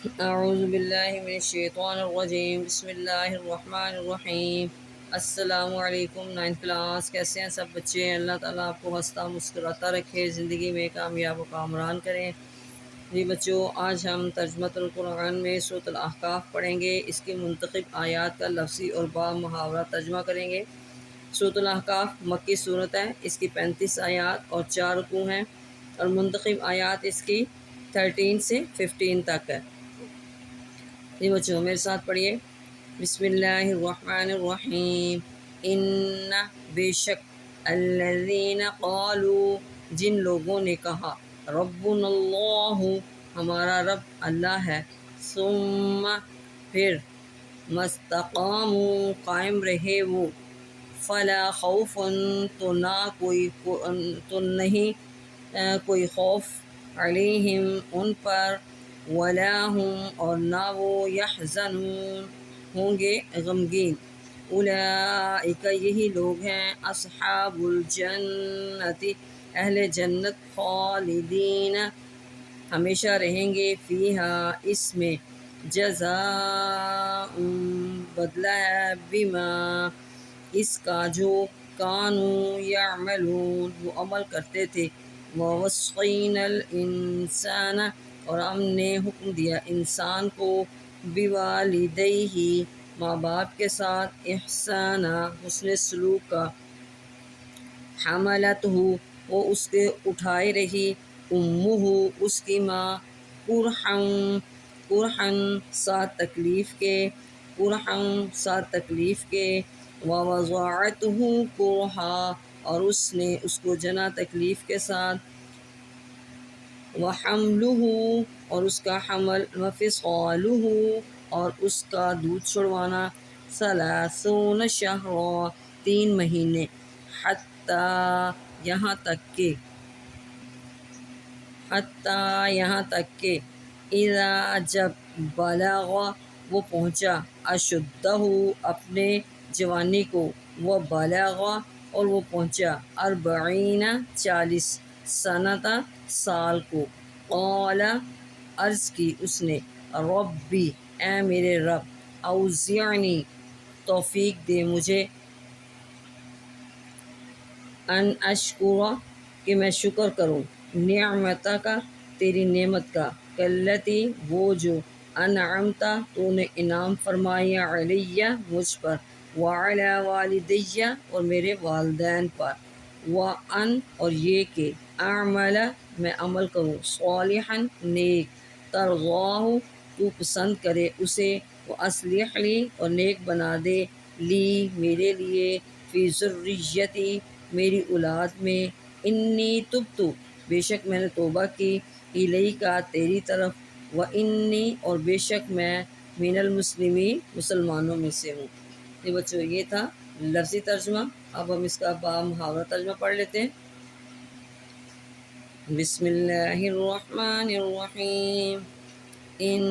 اعوذ باللہ من الشیطان الرجیم، بسم اللہ الرحمن الرحیم۔ السلام علیکم، 9th کلاس، کیسے ہیں سب بچے؟ اللہ تعالیٰ آپ کو ہنستا مسکراتا رکھے، زندگی میں کامیاب و کامران کریں۔ جی بچوں، آج ہم ترجمۃ القرآن میں سورۃ الاحقاف پڑھیں گے۔ اس کی منتخب آیات کا لفظی اور با محاورہ ترجمہ کریں گے۔ سورۃ الاحقاف مکی صورت ہے، اس کی 35 آیات اور 4 رکوع ہیں، اور منتخب آیات اس کی 13 سے 15 تک ہے۔ جی بچوں میرے ساتھ پڑھیے، بسم اللہ الرحمن الرحیم۔ ان، بے شک، الذین قالوا، جن لوگوں نے کہا، ربنا اللہ، ہمارا رب اللہ ہے، ثم، پھر، مستقاموا، قائم رہے وہ، فلا خوف، تو نہ کوئی تو نہیں کوئی خوف، علیہم، ان پر، ولا ہم، اور نہ وہ، یحزنون، ہوں گے غمگین۔ اولئک، یہی لوگ ہیں، اصحاب الجنت، اہل جنت، خالدین، ہمیشہ رہیں گے، فیہا، اس میں، جزاء، بدلہ ہے، بما، اس کا، جو، کانوا یعملون، وہ عمل کرتے تھے، ووصینا الانسان، اور ہم نے حکم دیا انسان کو، بوالدیہ، ماں باپ کے ساتھ، احسانا، حسن سلوک کا، حملتہ، وہ اس کے اٹھائے رہی، امہ، اس کی ماں، کرہن، ساتھ تکلیف کے، ساتھ تکلیف کے، ووضعتہ کرہا، اور اس نے اس کو جنا تکلیف کے ساتھ، وحملہ، اور اس کا حمل، وفصالہ، اور اس کا دودھ چھڑوانا، 30 شہرا، 3 مہینے، حتیٰ، یہاں تک کہ، اذا، جب، بلغ، وہ پہنچا، اشدہ، اپنے جوانی کو، وہ بلغ، اور وہ پہنچا، 40 سنۃ، سال کو، قال، عرض کی اس نے، ربی، اے میرے رب، اوزعنی، توفیق دے مجھے، ان اشکر، کہ میں شکر کروں، نعمتک، تیری نعمت کا، کلتی، وہ جو، انعمت، تو نے انعام فرمایا، علیہ، مجھ پر، وعلی والدی، اور میرے والدین پر، وان، اور یہ کہ، اعمل، میں عمل کروں، صالحا، نیک، ترضاہ، تو پسند کرے اسے، واصلح لی، اور نیک بنا دے، لی، میرے لیے، فی ذریتی، میری اولاد میں، انی تبت، بے شک میں نے توبہ کی، الیک، تیری طرف، وانی، اور بے شک میں، من المسلمین، مسلمانوں میں سے ہوں۔ یہ بچوں یہ تھا لفظی ترجمہ۔ اب ہم اس کا با محاورہ ترجمہ پڑھ لیتے ہیں۔ بسم اللہ الرحمن الرحیم۔ ان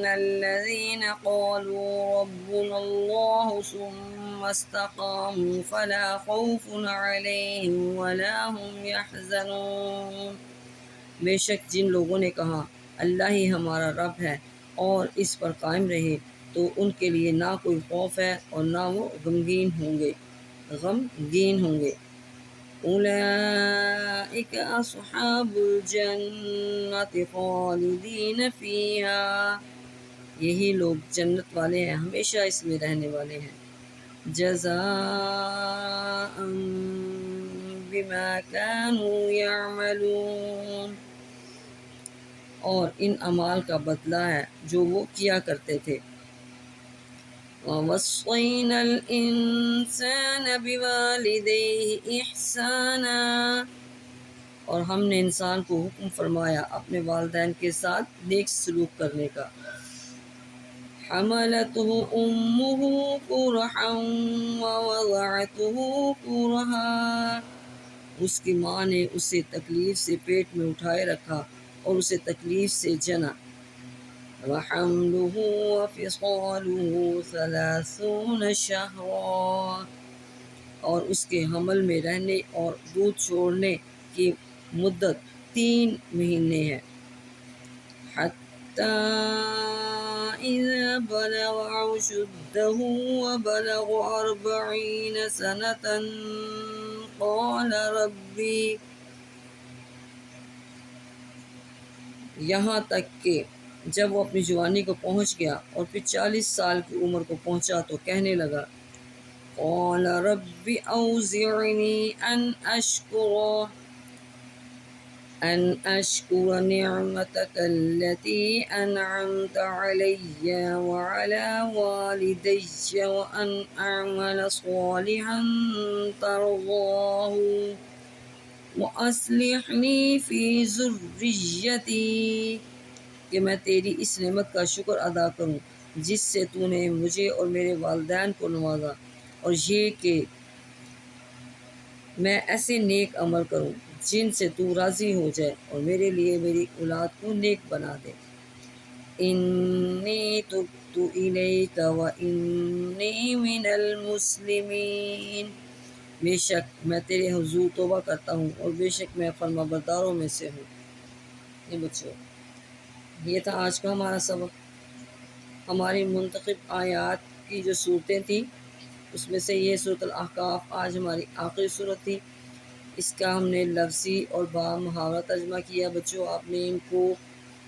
الذين قالوا ربنا الله ثم استقاموا فلا خوف عليهم ولا هم يحزنون، بے شک جن لوگوں نے کہا اللہ ہی ہمارا رب ہے اور اس پر قائم رہے تو ان کے لیے نہ کوئی خوف ہے اور نہ وہ غمگین ہوں گے۔ اولئک اصحاب الجنت خالدین فیہا، یہی لوگ جنت والے ہیں، ہمیشہ اس میں رہنے والے ہیں، جزاء بما كانوا یعملون، اور ان اعمال کا بدلہ ہے جو وہ کیا کرتے تھے۔ وَوَصَّيْنَا الْإِنسَانَ بِوَالِدَيْهِ إِحْسَانًا، اور ہم نے انسان کو حکم فرمایا اپنے والدین کے ساتھ نیک سلوک کرنے کا۔ حَمَلَتْهُ أُمُّهُ كُرْحًا وَوَضَعَتْهُ كُرْحًا، اس کی ماں نے اسے تکلیف سے پیٹ میں اٹھائے رکھا اور اسے تکلیف سے جنا۔ وَحَمْلُهُ وَفِصَالُهُ 30 شہرا، اور اس کے حمل میں رہنے اور دودھ چھوڑنے کی مدت 3 مہینے ہے، حتیٰ، بلغ أشده وبلغ 40 سنة قال ربی، یہاں تک کہ جب وہ اپنی جوانی کو پہنچ گیا اور پھر 40 سال کی عمر کو پہنچا تو کہنے لگا قال رب اوزعنی ان اشکر نعمتک التي انعمت علی وعلى والدی وان اعمل صالحا ترضاه وَأَصْلِحْ لِي فِي ذُرِّيَّتِي، کہ میں تیری اس نعمت کا شکر ادا کروں جس سے تو نے مجھے اور میرے والدین کو نوازا، اور یہ کہ میں ایسے نیک عمل کروں جن سے تو راضی ہو جائے، اور میرے لیے میری اولاد کو نیک بنا دے۔ انی تبت الیک وانی من المسلمین، بے شک میں تیرے حضور توبہ کرتا ہوں اور بے شک میں فرما برداروں میں سے ہوں۔ یہ بچوں، یہ تھا آج کا ہمارا سبق۔ ہماری منتخب آیات کی جو صورتیں تھیں اس میں سے یہ سورۃ الاحقاف آج ہماری آخری صورت تھی۔ اس کا ہم نے لفظی اور با محاورہ ترجمہ کیا۔ بچوں، آپ نے ان کو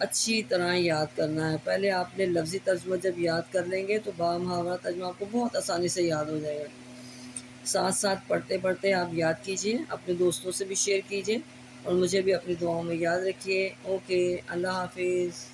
اچھی طرح یاد کرنا ہے۔ پہلے آپ نے لفظی ترجمہ جب یاد کر لیں گے تو با محاورہ ترجمہ آپ کو بہت آسانی سے یاد ہو جائے گا۔ ساتھ ساتھ پڑھتے پڑھتے آپ یاد کیجئے، اپنے دوستوں سے بھی شیئر کیجئے، اور مجھے بھی اپنی دعاؤں میں یاد رکھیے۔ اوکے، اللہ حافظ۔